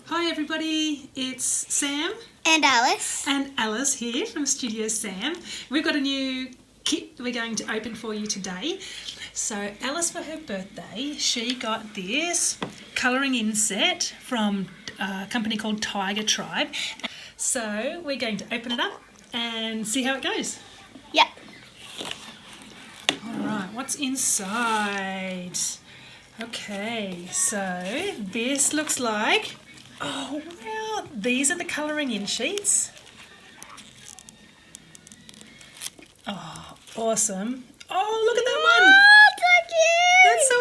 Hi everybody, it's Sam And Alice. and Alice here from Studio Sam. We've got a new kit we're going to open for you today. So Alice, for her birthday, she got this colouring in set from a company called Tiger Tribe. So we're going to open it up and see how it goes. Yeah. Alright, what's inside? Okay, so this looks like, oh wow, these are the colouring in sheets. Oh, awesome. Oh, look at that one. Oh, That's so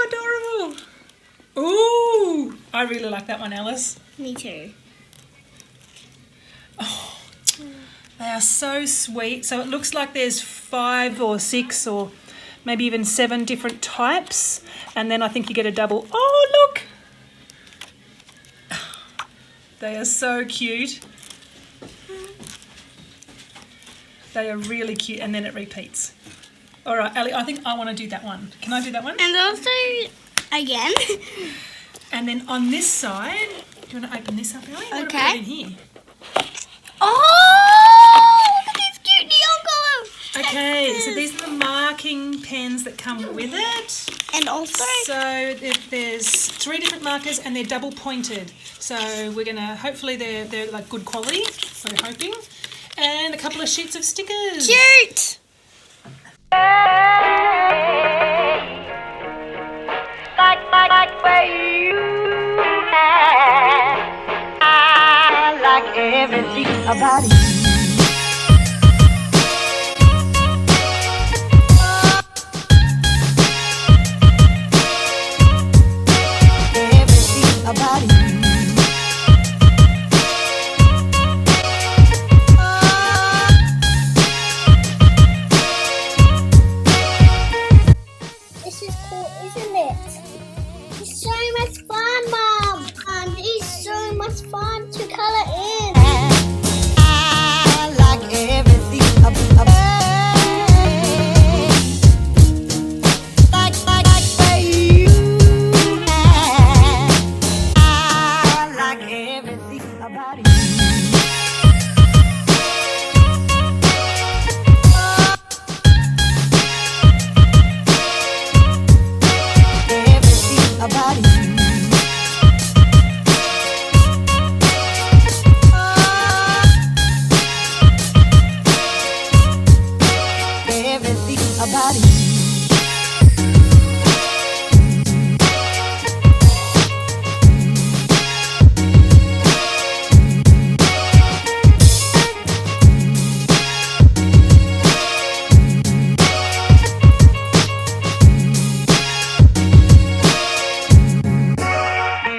adorable. Ooh, I really like that one, Alice. me too. Oh, they are so sweet. So it looks like there's 5 or 6 or maybe even 7 different types. And then I think you get a double. Oh, look. They are so cute. They are really cute. And then it repeats. All right, Ellie, I think I want to do that one. Can I do that one? And also, again. And then on this side, do you want to open this up, Ellie? I'm Okay. gonna put it in here. Oh, look at this cute neon colour. Okay, so these are the marking pens that come with it. And also, So there's 3 different markers and they're double pointed. So we're gonna, hopefully they're like good quality, we're hoping. And a couple of sheets of stickers. cute. Like where you are. I like everything about you. Everything about you. This is cool, isn't it? It's so much fun, Mum. And it's so much fun to colour in. I like everything about like where you are. I like everything about you. Everything about you. Everything about you.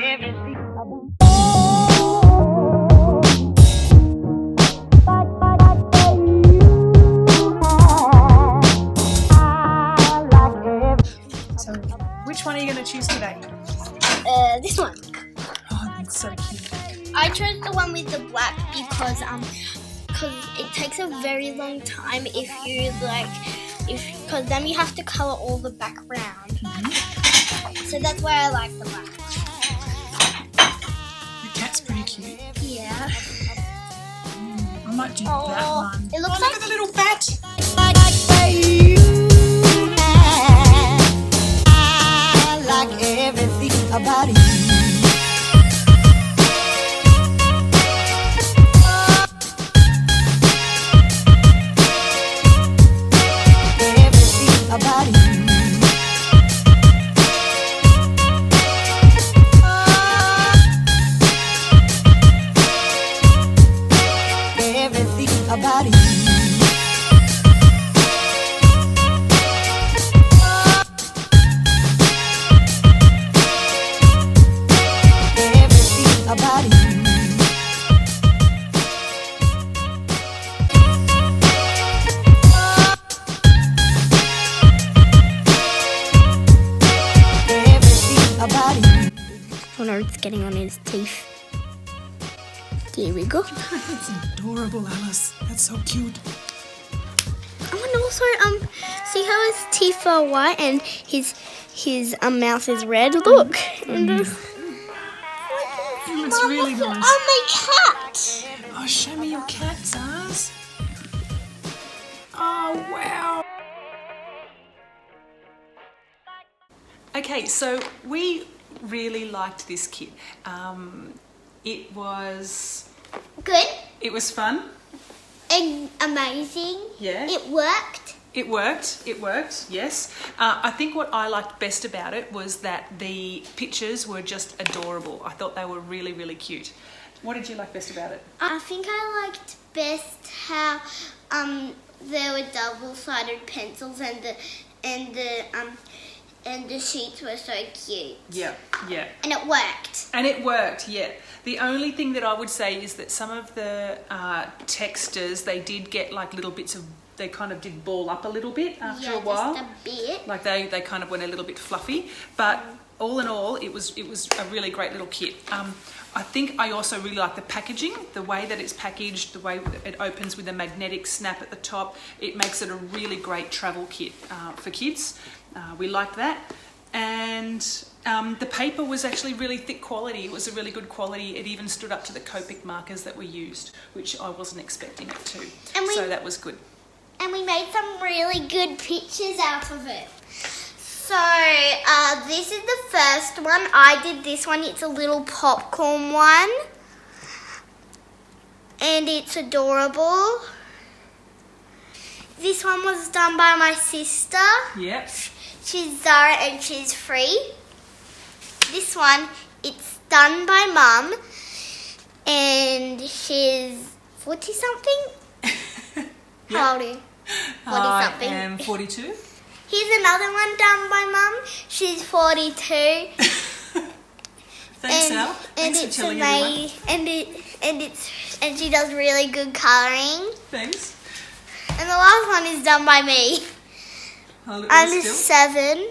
Everything about So which one are you gonna choose today? This one. Oh, that's so cute. I chose the one with the black because it takes a very long time if you because then you have to color all the background. So that's why I like the black one. The cat's pretty cute. Yeah. I might do that Oh, one. it looks oh, like- look at the little bat. like where you are. I like everything about you. Everything about you. Everything about you. Everything about you. Everything about you. Oh no, it's getting on his teeth. Here we go. That's adorable, Alice. That's so cute. I want to also see how his teeth are white and his mouth is red. Look. And It looks Mum, really look at nice. my cat. Oh, show me your cat, Zaz. Oh, wow. Okay, so we really liked this kit. It was fun. And amazing. Yeah. It worked. It worked, yes. I think what I liked best about it was that the pictures were just adorable. I thought they were really, really cute. What did you like best about it? I think I liked best how there were double-sided pencils and the sheets were so cute. Yeah. And it worked. And it worked, yeah. The only thing that I would say is that some of the textures, they did get like little bits of, they kind of did ball up a little bit after a while. Just a bit. Like they kind of went a little bit fluffy. But all in all, it was a really great little kit. I think I also really like the packaging, the way that it's packaged, the way it opens with a magnetic snap at the top. It makes it a really great travel kit for kids. We liked that. And the paper was actually really thick quality. It was a really good quality. It even stood up to the Copic markers that we used, which I wasn't expecting it to. So that was good. And we made some really good pictures out of it. So this is the first one. I did this one. It's a little popcorn one. And it's adorable. This one was done by my sister. Yep. She's Zara and she's free. This one, it's done by Mum. And she's 40-something. How old are you? 40-something. I am 42. Here's another one done by Mum. She's 42. Thanks, Al. Thanks for telling everyone. And she does really good colouring. Thanks. And the last one is done by me. I'm 7.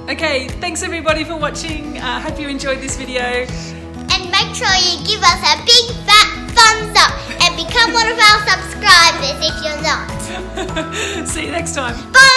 Okay, thanks everybody for watching. Hope you enjoyed this video. And make sure you give us a big fat thumbs up and become one of our subscribers if you're not. See you next time. Bye!